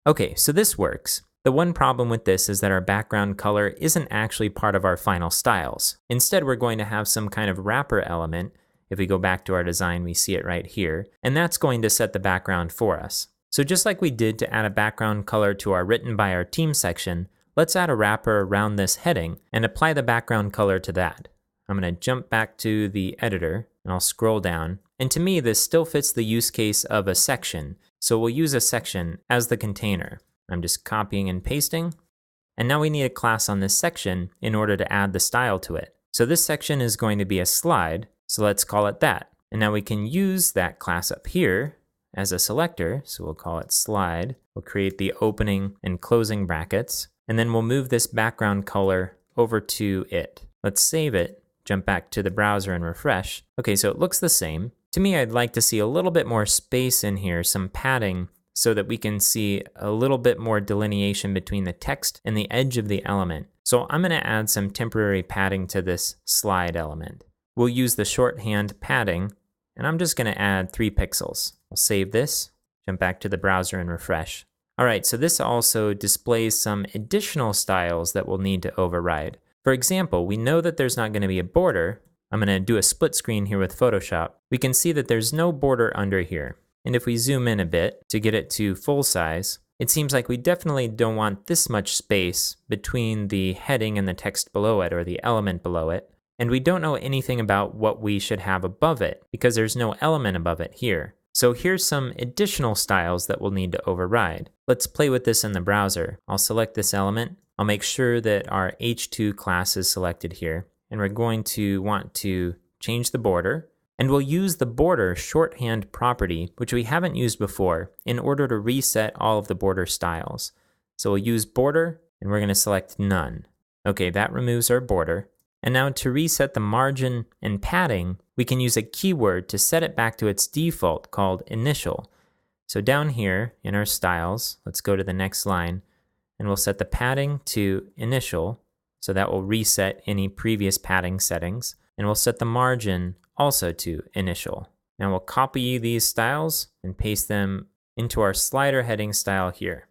Okay, so this works. The one problem with this is that our background color isn't actually part of our final styles. Instead, we're going to have some kind of wrapper element. If we go back to our design, we see it right here, and that's going to set the background for us. So just like we did to add a background color to our written by our team section, let's add a wrapper around this heading and apply the background color to that. I'm going to jump back to the editor and I'll scroll down. And to me, this still fits the use case of a section. So we'll use a section as the container. I'm just copying and pasting. And now we need a class on this section in order to add the style to it. So this section is going to be a slide. So let's call it that. And now we can use that class up here as a selector. So we'll call it slide. We'll create the opening and closing brackets. And then we'll move this background color over to it. Let's save it. Jump back to the browser and refresh. Okay, so it looks the same. To me, I'd like to see a little bit more space in here, some padding, so that we can see a little bit more delineation between the text and the edge of the element. So I'm going to add some temporary padding to this slide element. We'll use the shorthand padding, and I'm just going to add 3 pixels. I'll save this, jump back to the browser and refresh. All right, so this also displays some additional styles that we'll need to override. For example, we know that there's not going to be a border. I'm going to do a split screen here with Photoshop. We can see that there's no border under here. And if we zoom in a bit to get it to full size, it seems like we definitely don't want this much space between the heading and the text below it or the element below it. And we don't know anything about what we should have above it because there's no element above it here. So here's some additional styles that we'll need to override. Let's play with this in the browser. I'll select this element. I'll make sure that our H2 class is selected here. And we're going to want to change the border. And we'll use the border shorthand property, which we haven't used before, in order to reset all of the border styles. So we'll use border, and we're going to select none. Okay, that removes our border. And now to reset the margin and padding, we can use a keyword to set it back to its default called initial. So down here in our styles, let's go to the next line, and we'll set the padding to initial. So that will reset any previous padding settings. And we'll set the margin also to initial. Now we'll copy these styles and paste them into our slider heading style here.